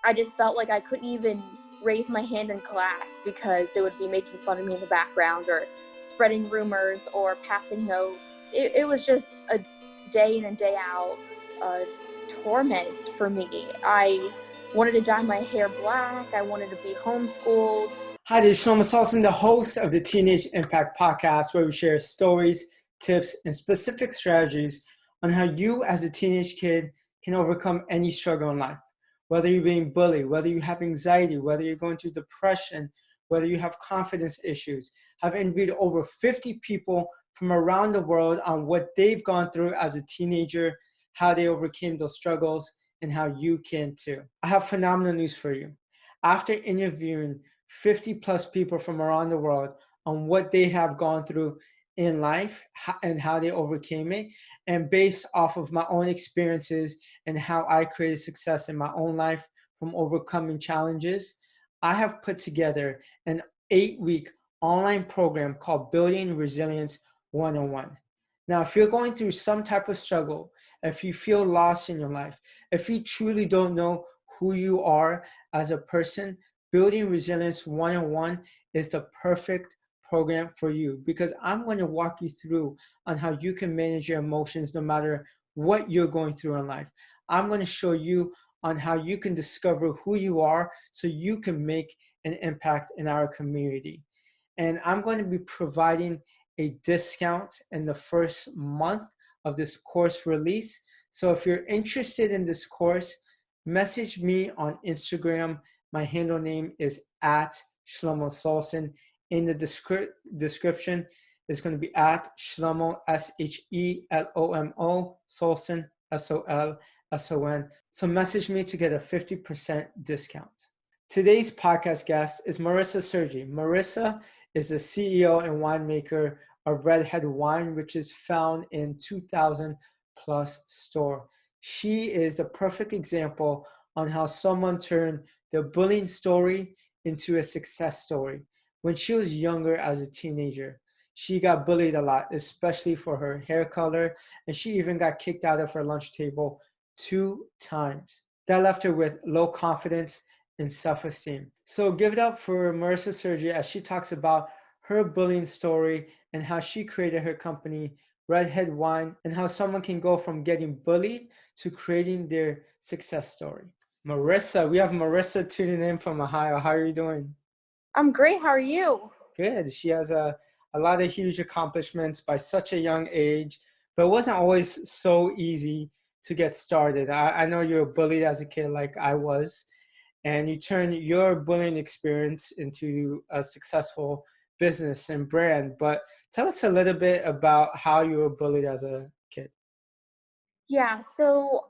I just felt like I couldn't even raise my hand in class because they would be making fun of me in the background or spreading rumors or passing notes. It was just a day in and day out torment for me. I wanted to dye my hair black. I wanted to be homeschooled. Hi, this is Shelomo Solson, the host of the Teenage Impact Podcast, where we share stories, tips, and specific strategies on how you as a teenage kid can overcome any struggle in life. Whether you're being bullied, whether you have anxiety, whether you're going through depression, whether you have confidence issues. I've interviewed over 50 people from around the world on what they've gone through as a teenager, how they overcame those struggles, and how you can too. I have phenomenal news for you. After interviewing 50 plus people from around the world on what they have gone through in life and how they overcame it, and based off of my own experiences and how I created success in my own life from overcoming challenges, I have put together an 8-week online program called Building Resilience 101. Now, if you're going through some type of struggle, if you feel lost in your life, if you truly don't know who you are as a person, Building Resilience 101 is the perfect program for you, because I'm going to walk you through on how you can manage your emotions no matter what you're going through in life. I'm going to show you on how you can discover who you are so you can make an impact in our community. And I'm going to be providing a discount in the first month of this course release. So if you're interested in this course, message me on Instagram. My handle name is at Shelomo Solson. In the description, it's going to be at Shelomo, Shelomo, Solson, Solson. So message me to get a 50% discount. Today's podcast guest is Marisa Sergi. Marisa is the CEO and winemaker of Redhead Wine, which is found in 2,000 plus store. She is the perfect example on how someone turned their bullying story into a success story. When she was younger as a teenager, she got bullied a lot, especially for her hair color, and she even got kicked out of her lunch table 2 times. That left her with low confidence and self-esteem. So give it up for Marisa Sergi as she talks about her bullying story and how she created her company, Redhead Wine, and how someone can go from getting bullied to creating their success story. Marisa, we have Marisa tuning in from Ohio. How are you doing? I'm great. How are you? Good. She has a lot of huge accomplishments by such a young age, but it wasn't always so easy to get started. I know you were bullied as a kid like I was, and you turned your bullying experience into a successful business and brand. But tell us a little bit about how you were bullied as a kid. Yeah, so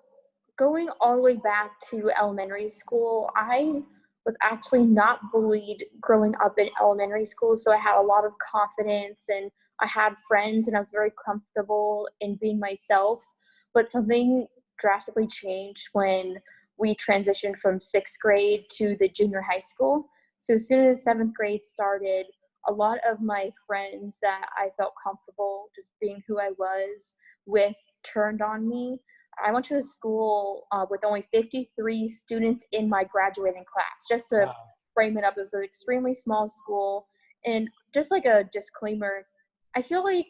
going all the way back to elementary school, I was actually not bullied growing up in elementary school. So I had a lot of confidence and I had friends and I was very comfortable in being myself. But something drastically changed when we transitioned from 6th grade to the junior high school. So as soon as 7th grade started, a lot of my friends that I felt comfortable just being who I was with turned on me. I went to a school with only 53 students in my graduating class. Just to Wow. frame it up, it was an extremely small school. And just like a disclaimer, I feel like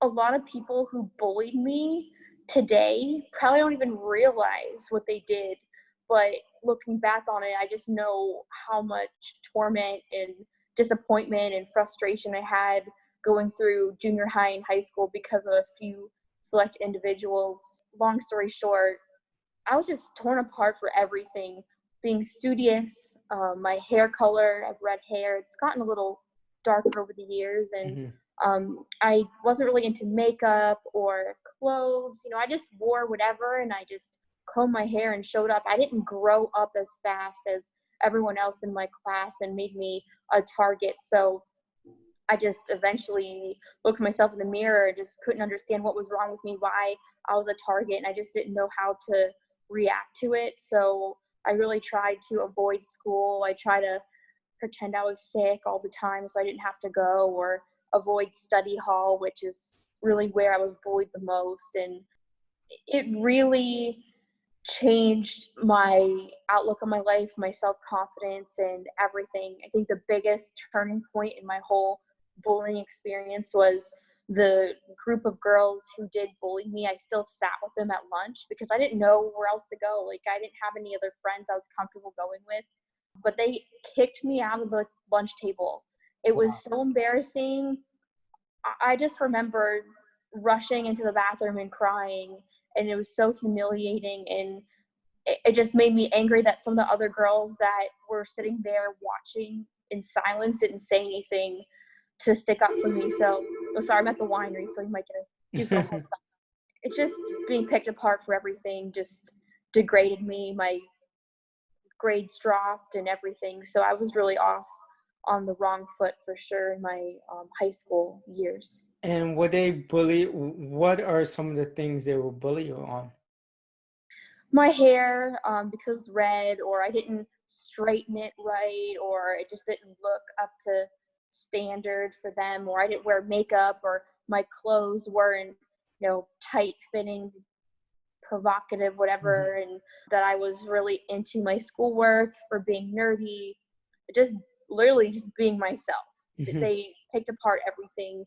a lot of people who bullied me today probably don't even realize what they did. But looking back on it, I just know how much torment and disappointment and frustration I had going through junior high and high school because of a few select individuals. Long story short, I was just torn apart for everything. Being studious, my hair color, I have red hair. It's gotten a little darker over the years, and Mhm. I wasn't really into makeup or clothes. I just wore whatever, and I just combed my hair and showed up. I didn't grow up as fast as everyone else in my class and made me a target. So I just eventually looked myself in the mirror and just couldn't understand what was wrong with me, why I was a target, and I just didn't know how to react to it. So I really tried to avoid school. I tried to pretend I was sick all the time so I didn't have to go, or avoid study hall, which is really where I was bullied the most. And it really changed my outlook on my life, my self-confidence, and everything. I think the biggest turning point in my whole bullying experience was the group of girls who did bully me. I still sat with them at lunch because I didn't know where else to go. Like, I didn't have any other friends I was comfortable going with, but they kicked me out of the lunch table. It was Wow. so embarrassing. I just remember rushing into the bathroom and crying, and it was so humiliating, and it just made me angry that some of the other girls that were sitting there watching in silence didn't say anything to stick up for me. So, oh, sorry, I'm at the winery, so you might get a few phone calls. It's just being picked apart for everything just degraded me. My grades dropped and everything. So I was really off on the wrong foot for sure in my high school years. And would they bully? What are some of the things they will bully you on? My hair, because it was red, or I didn't straighten it right, or it just didn't look up to standard for them, or I didn't wear makeup, or my clothes weren't, tight fitting, provocative, Mhm. whatever, and that I was really into my schoolwork for being nerdy, just literally just being myself. Mhm. They picked apart everything.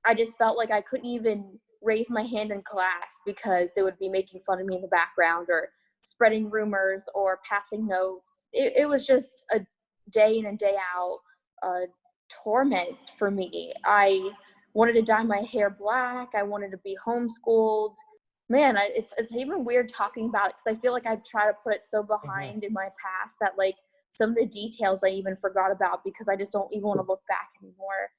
I just felt like I couldn't even raise my hand in class because they would be making fun of me in the background or spreading rumors or passing notes. It was just a day in and day out torment for me. I wanted to dye my hair black. I wanted to be homeschooled. Man, it's even weird talking about it because I feel like I've tried to put it so Uh-huh. behind in my past that like some of the details I even forgot about because I just don't even want to look back anymore.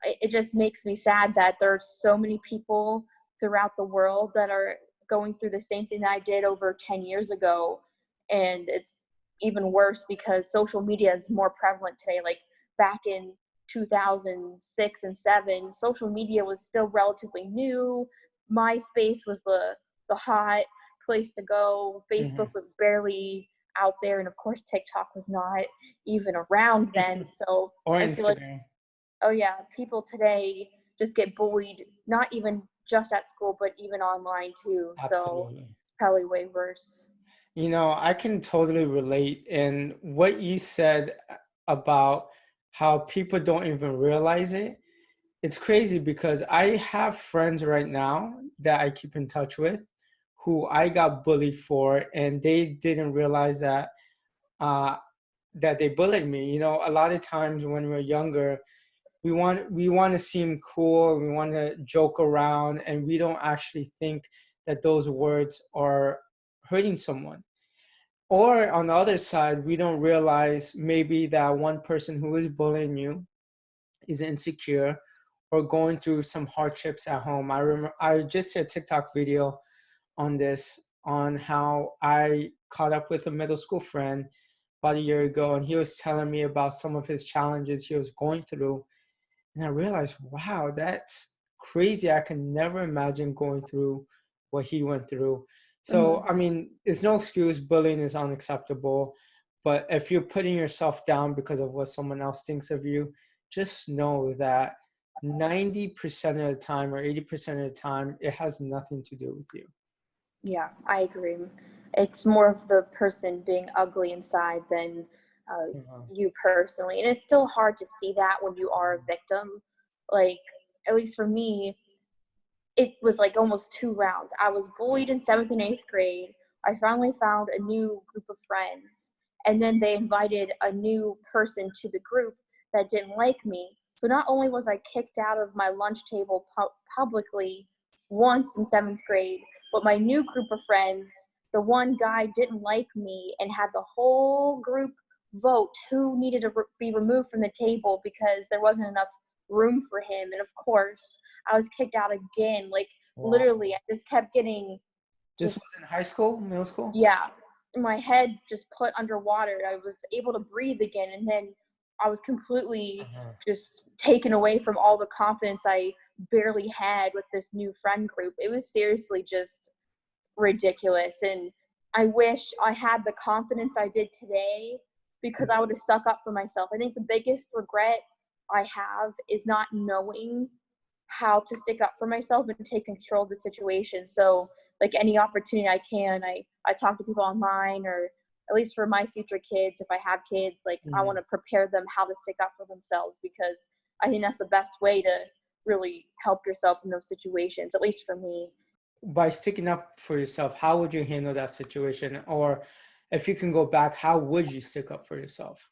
It just makes me sad that there are so many people throughout the world that are going through the same thing that I did over 10 years ago. And it's even worse because social media is more prevalent today. Like back in 2006 and 7, social media was still relatively new. MySpace was the hot place to go. Facebook Mhm. was barely out there, and of course TikTok was not even around then. So Or I feel like, Instagram. oh yeah, people today just get bullied, not even just at school, but even online too. So Absolutely. it's probably way worse. I can totally relate. And what you said about how people don't even realize it, it's crazy because I have friends right now that I keep in touch with who I got bullied for, and they didn't realize uh, that they bullied me. A lot of times when we're younger, we want to seem cool, we want to joke around, and we don't actually think that those words are hurting someone. Or on the other side, we don't realize maybe that one person who is bullying you is insecure or going through some hardships at home. I remember I just did a TikTok video on this, on how I caught up with a middle school friend about a year ago, and he was telling me about some of his challenges he was going through. And I realized, wow, that's crazy. I can never imagine going through what he went through. So, Hmm. I mean, it's no excuse. Bullying is unacceptable. But if you're putting yourself down because of what someone else thinks of you, just know that 90% of the time or 80% of the time, it has nothing to do with you. Yeah, I agree. It's more of the person being ugly inside than uh, Mhm. you personally. And it's still hard to see that when you are a victim. Like, at least for me, it was like almost 2 rounds. I was bullied in 7th and 8th grade. I finally found a new group of friends, and then they invited a new person to the group that didn't like me. So not only was I kicked out of my lunch table publicly once in 7th grade, but my new group of friends, the one guy didn't like me and had the whole group vote who needed to be removed from the table because there wasn't enough room for him. And of course, I was kicked out again. Like Wow. literally, I just kept getting This was just, in high school, middle school? yeah, my head just put underwater. I was able to breathe again, and then I was completely Uh-huh. just taken away from all the confidence I barely had with this new friend group. It was seriously just ridiculous, and I wish I had the confidence I did today because I would have stuck up for myself. I think the biggest regret I have is not knowing how to stick up for myself and take control of the situation. So like any opportunity I can, I talk to people online, or at least for my future kids, if I have kids, like I want Mhm. to prepare them how to stick up for themselves, because I think that's the best way to really help yourself in those situations, at least for me. By sticking up for yourself, how would you handle that situation? Or if you can go back, how would you stick up for yourself?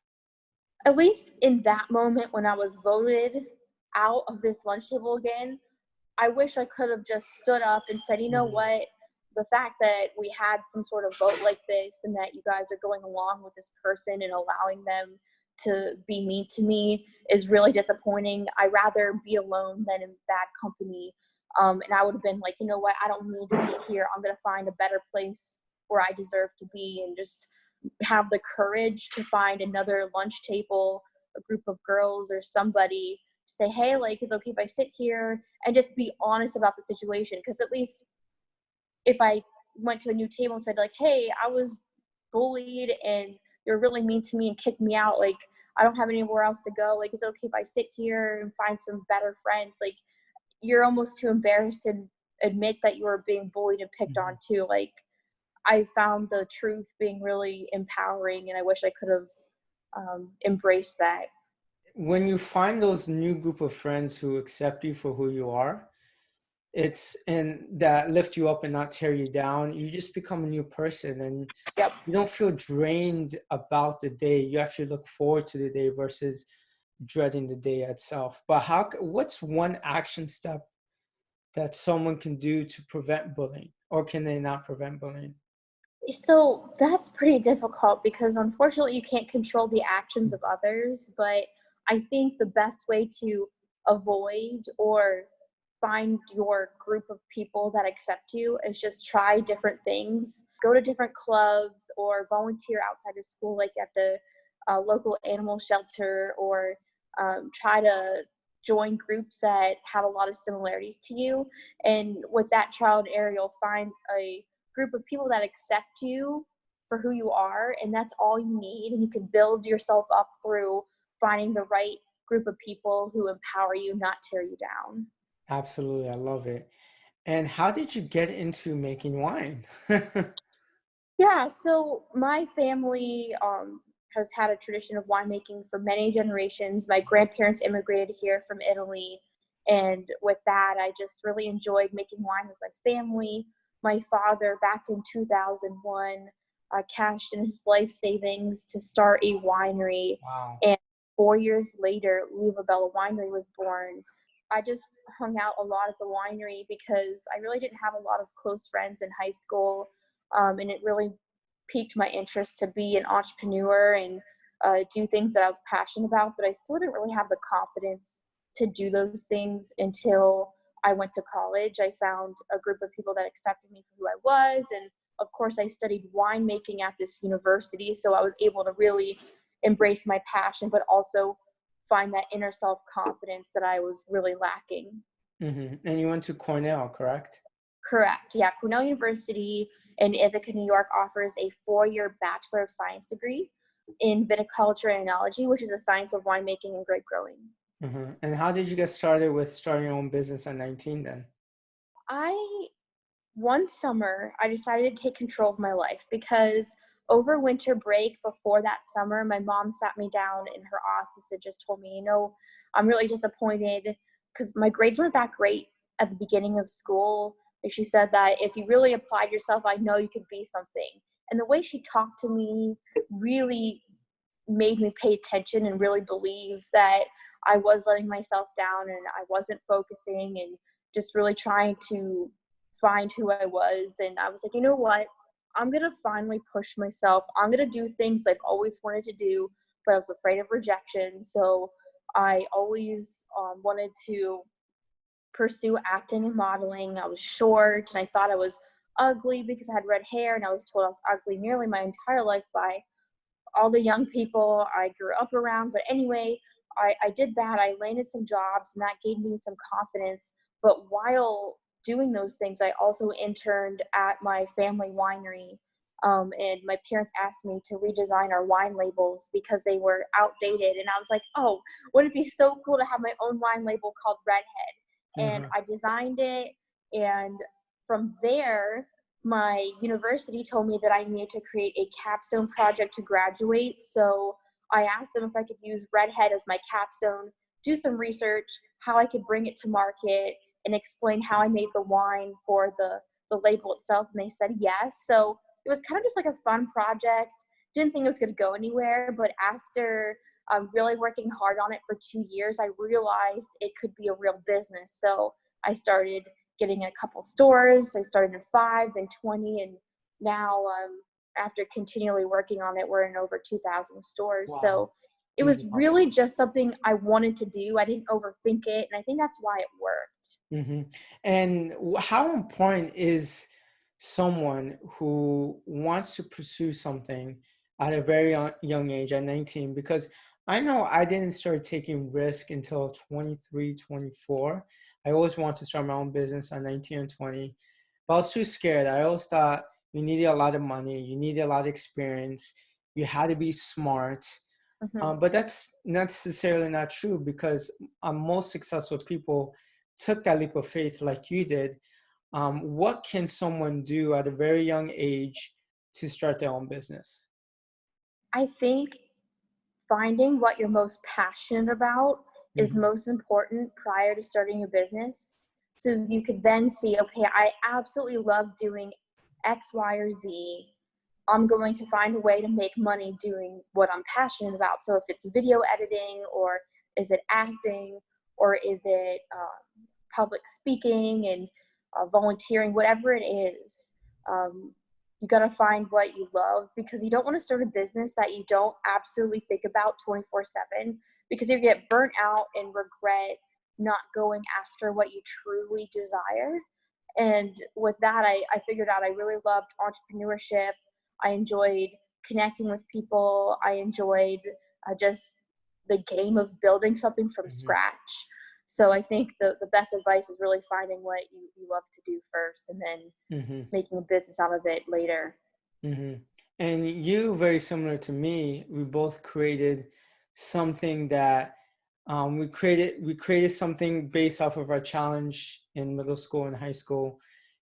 At least in that moment when I was voted out of this lunch table again, I wish I could have just stood up and said, you know Mhm. what? The fact that we had some sort of vote like this, and that you guys are going along with this person and allowing them to be mean to me, is really disappointing. I'd rather be alone than in bad company. And I would have been like, you know what? I don't need to be here. I'm going to find a better place where I deserve to be, and just have the courage to find another lunch table, a group of girls or somebody, say, hey, like, is it okay if I sit here, and just be honest about the situation. Because at least if I went to a new table and said, like, hey, I was bullied and you're really mean to me and kicked me out, like, I don't have anywhere else to go. Like, is it okay if I sit here and find some better friends? Like, you're almost too embarrassed to admit that you were being bullied and picked on Mhm. too. Like, I found the truth being really empowering, and I wish I could have embraced that. When you find those new group of friends who accept you for who you are, it's and that lift you up and not tear you down, you just become a new person, and Yep. you don't feel drained about the day. You actually look forward to the day versus dreading the day itself. But what's one action step that someone can do to prevent bullying, or can they not prevent bullying? So that's pretty difficult, because unfortunately you can't control the actions of others. But I think the best way to avoid or find your group of people that accept you is just try different things. Go to different clubs or volunteer outside of school, like at the local animal shelter, or try to join groups that have a lot of similarities to you. And with that trial and error, you'll find a group of people that accept you for who you are, and that's all you need. And you can build yourself up through finding the right group of people who empower you, not tear you down. Absolutely, I love it. And how did you get into making wine? Yeah, so my family has had a tradition of winemaking for many generations. My grandparents immigrated here from Italy, and with that, I just really enjoyed making wine with my family. My father, back in 2001, cashed in his life savings to start a winery, Wow. and 4 years later, Bella Winery was born. I just hung out a lot at the winery because I really didn't have a lot of close friends in high school, and it really piqued my interest to be an entrepreneur and do things that I was passionate about. But I still didn't really have the confidence to do those things until I went to college. I found a group of people that accepted me for who I was, and of course, I studied winemaking at this university, so I was able to really embrace my passion, but also find that inner self confidence that I was really lacking. And you went to Cornell, correct? Correct. Yeah. Cornell University in Ithaca, New York offers a 4-year Bachelor of Science degree in viticulture and enology, which is a science of winemaking and grape growing. And how did you get started with starting your own business at 19 then? I One summer, I decided to take control of my life, because over winter break before that summer, my mom sat me down in her office and just told me, I'm really disappointed because my grades weren't that great at the beginning of school. And she said that if you really applied yourself, I know you could be something. And the way she talked to me really made me pay attention and really believe that I was letting myself down and I wasn't focusing and just really trying to find who I was. And I was like, you know what? I'm going to finally push myself. I'm going to do things I've always wanted to do, but I was afraid of rejection. So I always wanted to pursue acting and modeling. I was short and I thought I was ugly because I had red hair, and I was told I was ugly nearly my entire life by all the young people I grew up around. But anyway, I did that. I landed some jobs, and that gave me some confidence. But while doing those things, I also interned at my family winery. And my parents asked me to redesign our wine labels because they were outdated. And I was like, oh, would it be so cool to have my own wine label called Redhead? And Uh-huh. I designed it. And from there, my university told me that I needed to create a capstone project to graduate. So I asked them if I could use Redhead as my capstone, do some research, how I could bring it to market, and explain how I made the wine for the label itself. And they said yes. So it was kind of just like a fun project. Didn't think it was going to go anywhere, but after really working hard on it for 2 years, I realized it could be a real business. So I started getting in a couple stores. I started in 5, then 20, and now after continually working on it, we're in over 2,000 stores. Wow. So it was Amazing. really just something I wanted to do. I didn't overthink it, and I think that's why it worked. Hmm. And how important is someone who wants to pursue something at a very young age, at 19? Because I know I didn't start taking risk until 23, 24. I always wanted to start my own business at 19 and 20, but I was too scared. I always thought you needed a lot of money, you needed a lot of experience, you had to be smart. Hmm. But that's not necessarily not true, because most successful people took that leap of faith like you did. What can someone do at a very young age to start their own business? I think finding what you're most passionate about is Hmm. most important prior to starting your business. So you could then see, okay, I absolutely love doing X, Y, or Z. I'm going to find a way to make money doing what I'm passionate about. So if it's video editing, or is it acting, or is it public speaking and volunteering, whatever it is, um, you got to find what you love, because you don't want to start a business that you don't absolutely think about 24/7, because you get burnt out and regret not going after what you truly desire. And with that, I figured out I really loved entrepreneurship. I enjoyed connecting with people. I enjoyed just the game of building something from Hmm. scratch. So I think the best advice is really finding what you love to do first, and then Hmm. making a business out of it later. Hmm. And you, very similar to me, we both created something that we created something based off of our challenge in middle school and high school.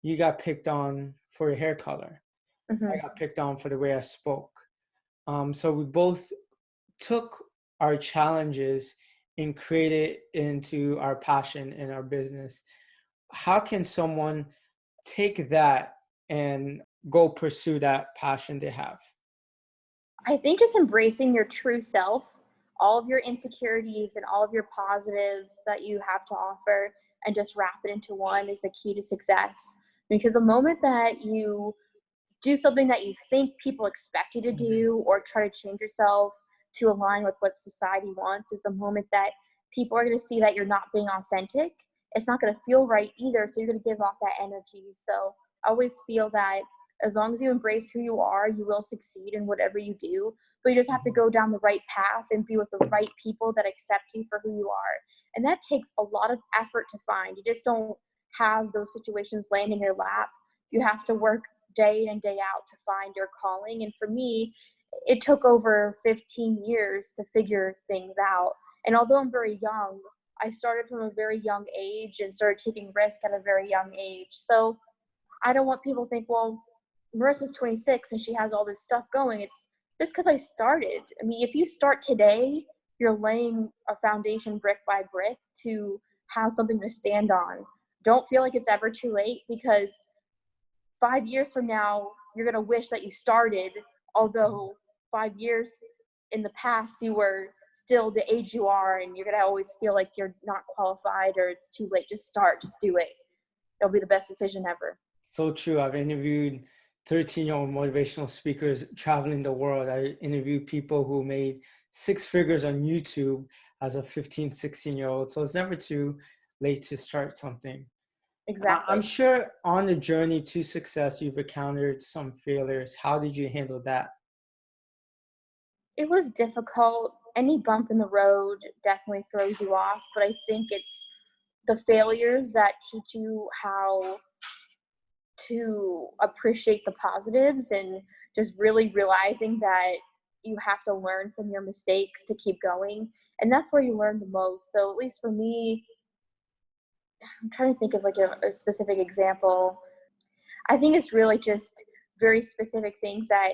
You got picked on for your hair color. I Hmm. got picked on for the way I spoke. So we both took our challenges and created into our passion in our business. How can someone take that and go pursue that passion they have? I think just embracing your true self, all of your insecurities and all of your positives that you have to offer, and just wrap it into one is the key to success. Because the moment that you do something that you think people expect you to Mhm. do, or try to change yourself to align with what society wants, is the moment that people are going to see that you're not being authentic. It's not going to feel right either, so you're going to give off that energy. So I always feel that as long as you embrace who you are, you will succeed in whatever you do, but you just have to Mhm. go down the right path and be with the right people that accept you for who you are. And that takes a lot of effort to find. You just don't have those situations land in your lap. You have to work day in and day out to find your calling. And for me, it took over 15 years to figure things out. And although I'm very young, I started from a very young age and started taking risk at a very young age. So I don't want people to think, well, Marissa's 26 and she has all this stuff going. It's just because I started. I mean, if you start today, you're laying a foundation brick by brick to have something to stand on. Don't feel like it's ever too late, because 5 years from now, you're going to wish that you started, although 5 years in the past, you were still the age you are, and you're going to always feel like you're not qualified or it's too late. Just start, just do it. It'll be the best decision ever. So true. I've interviewed 13-year-old motivational speakers traveling the world. I interviewed people who made six figures on YouTube as a 15, 16-year-old. So it's never too late to start something. And I'm Exactly. sure on the journey to success, you've encountered some failures. How did you handle that? It was difficult. Any bump in the road definitely throws you off, but I think it's the failures that teach you how to appreciate the positives, and just really realizing that you have to learn from your mistakes to keep going. And that's where you learn the most. So, at least for me, I'm trying to think of like a specific example. I think it's really just very specific things that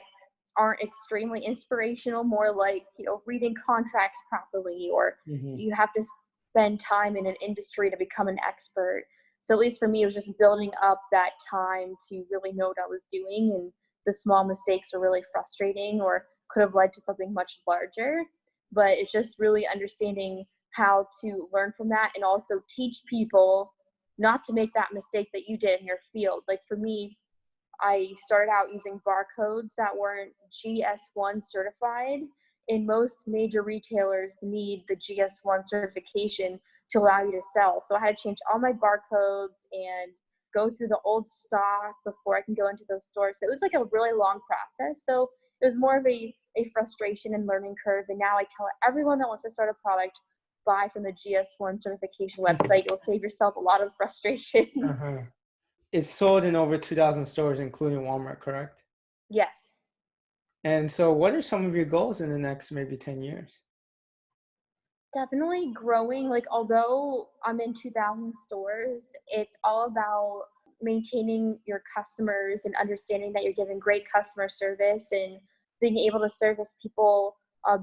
aren't extremely inspirational, more like, reading contracts properly, or Hmm. you have to spend time in an industry to become an expert. So at least for me, it was just building up that time to really know what I was doing, and the small mistakes were really frustrating or could have led to something much larger. But it's just really understanding how to learn from that and also teach people not to make that mistake that you did in your field. Like for me, I started out using barcodes that weren't GS1 certified. And most major retailers need the GS1 certification to allow you to sell. So I had to change all my barcodes and go through the old stock before I can go into those stores. So it was like a really long process. So it was more of a frustration and learning curve. And now I tell everyone that wants to start a product, buy from the GS1 certification website. You'll save yourself a lot of frustration. Uh-huh. It's sold in over 2,000 stores, including Walmart, correct? Yes. And so what are some of your goals in the next maybe 10 years? Definitely growing. Like, although I'm in 2000 stores, it's all about maintaining your customers and understanding that you're giving great customer service and being able to service people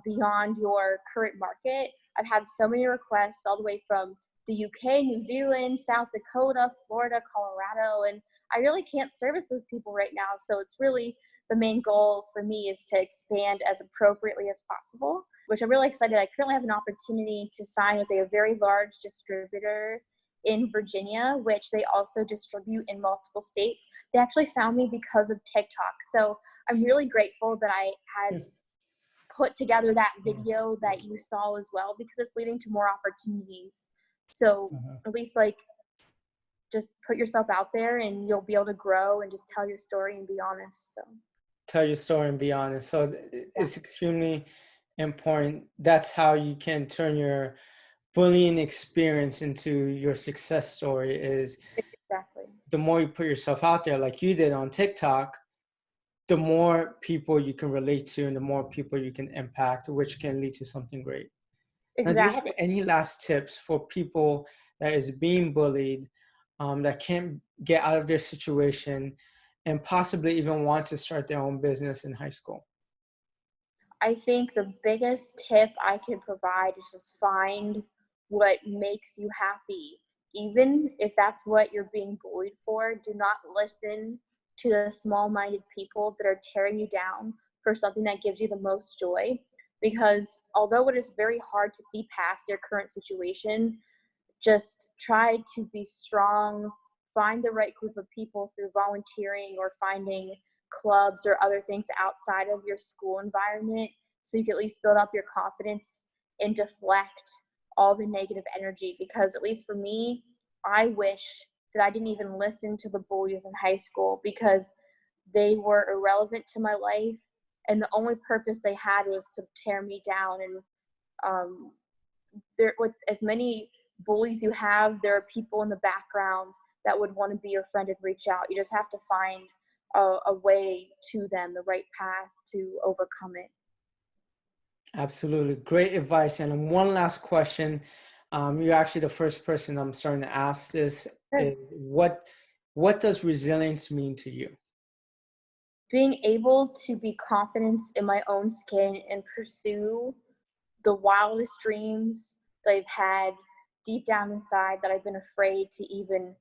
beyond your current market. I've had so many requests all the way from the UK, New Zealand, South Dakota, Florida, Colorado, and I really can't service those people right now. So it's really the main goal for me is to expand as appropriately as possible, which I'm really excited. I currently have an opportunity to sign with a very large distributor in Virginia, which they also distribute in multiple states. They actually found me because of TikTok. So I'm really grateful that I had put together that video that you saw as well, because it's leading to more opportunities. So Uh-huh. at least like just put yourself out there and you'll be able to grow and just tell your story and be honest. So Tell your story and be honest. So yeah, it's extremely important. That's how you can turn your bullying experience into your success story is exactly. the more you put yourself out there like you did on TikTok, the more people you can relate to and the more people you can impact, which can lead to something great. Now, do you have Exactly. any last tips for people that is being bullied, that can't get out of their situation and possibly even want to start their own business in high school? I think the biggest tip I can provide is just find what makes you happy. Even if that's what you're being bullied for, do not listen to the small minded people that are tearing you down for something that gives you the most joy. Because although it is very hard to see past your current situation, just try to be strong, find the right group of people through volunteering or finding clubs or other things outside of your school environment so you can at least build up your confidence and deflect all the negative energy. Because at least for me, I wish that I didn't even listen to the bullies in high school, because they were irrelevant to my life and the only purpose they had was to tear me down. And um, there, with as many bullies you have, there are people in the background that would want to be your friend and reach out. You just have to find a way to them, the right path to overcome it. Absolutely. Great advice. And one last question. You're actually the first person I'm starting to ask this. Sure. Is what does resilience mean to you? Being able to be confident in my own skin and pursue the wildest dreams that I've had deep down inside that I've been afraid to even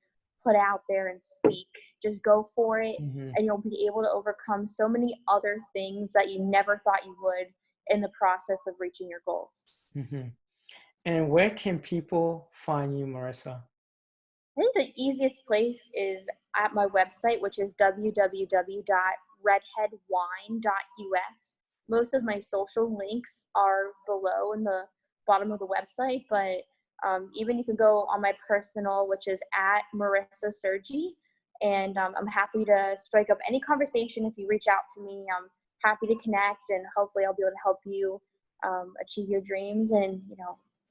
put out there and speak. Just go for it, Hmm. and you'll be able to overcome so many other things that you never thought you would in the process of reaching your goals. Hmm. And where can people find you, Marissa? I think the easiest place is at my website, which is www.redheadwine.us. Most of my social links are below in the bottom of the website, but even you can go on my personal, which is at Marisa Sergi. And I'm happy to strike up any conversation if you reach out to me. I'm happy to connect, and hopefully I'll be able to help you achieve your dreams and,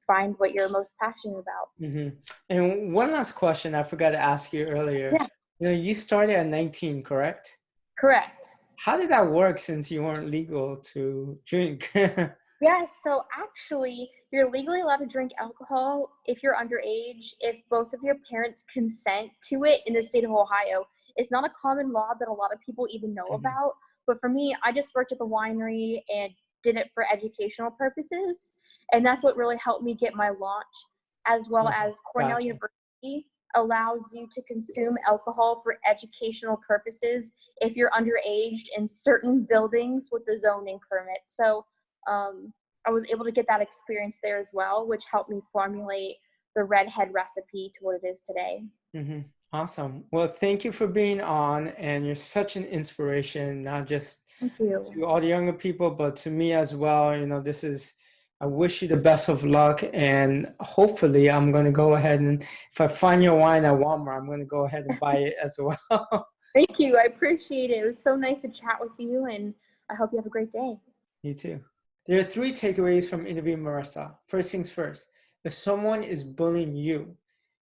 find what you're most passionate about. Hmm. And one last question I forgot to ask you earlier. Yeah, You started at 19, correct? correct. How did that work since you weren't legal to drink? Yes, so actually, you're legally allowed to drink alcohol if you're underage, if both of your parents consent to it in the state of Ohio. It's not a common law that a lot of people even know Mhm. about. But for me, I just worked at the winery and did it for educational purposes. And that's what really helped me get my launch, as well Mhm. as Cornell Gotcha. University allows you to consume alcohol for educational purposes if you're underage in certain buildings with the zoning permit. So I was able to get that experience there as well, which helped me formulate the redhead recipe to what it is today. Hmm. Awesome. Well, thank you for being on, and you're such an inspiration, not just Thank you. to all the younger people, but to me as well. This is, I wish you the best of luck, and hopefully, I'm going to go ahead and if I find your wine at Walmart, I'm going to go ahead and buy it as well. Thank you. I appreciate it. It was so nice to chat with you, and I hope you have a great day. You too. There are three takeaways from interviewing Marisa. First things first, if someone is bullying you,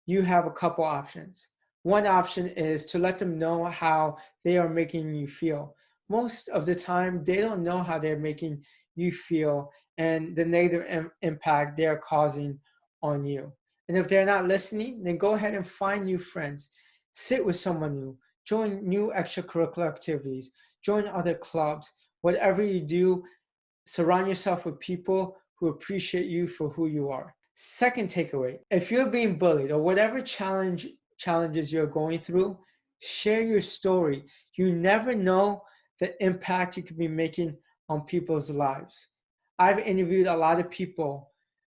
you have a couple options. One option is to let them know how they are making you feel. Most of the time, they don't know how they're making you feel and the negative impact they're causing on you. And if they're not listening, then go ahead and find new friends. Sit with someone new. Join new extracurricular activities. Join other clubs. Whatever you do, surround yourself with people who appreciate you for who you are. Second takeaway, if you're being bullied or whatever challenges you're going through, share your story. You never know the impact you could be making on people's lives. I've interviewed a lot of people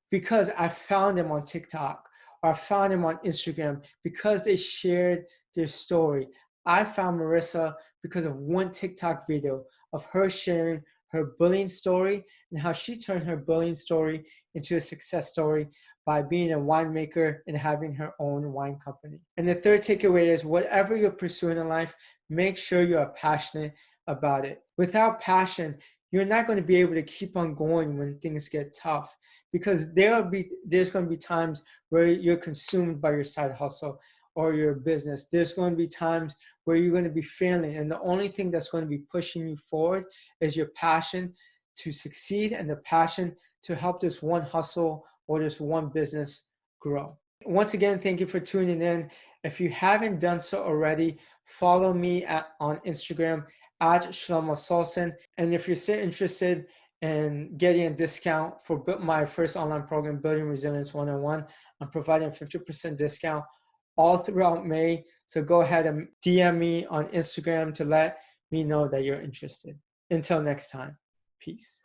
because I found them on TikTok or I found them on Instagram because they shared their story. I found Marisa because of one TikTok video of her sharing her bullying story and how she turned her bullying story into a success story by being a winemaker and having her own wine company. And the third takeaway is whatever you're pursuing in life, make sure you are passionate about it. Without passion, you're not going to be able to keep on going when things get tough because there's going to be times where you're consumed by your side hustle or your business. There's going to be times where you're going to be failing, and the only thing that's going to be pushing you forward is your passion to succeed and the passion to help this one hustle or this one business grow. Once again, thank you for tuning in. If you haven't done so already, follow me on Instagram at Shelomo Solson. And if you're still interested in getting a discount for my first online program, Building Resilience 101, I'm providing a 50% discount all throughout May. So go ahead and DM me on Instagram to let me know that you're interested. Until next time, peace.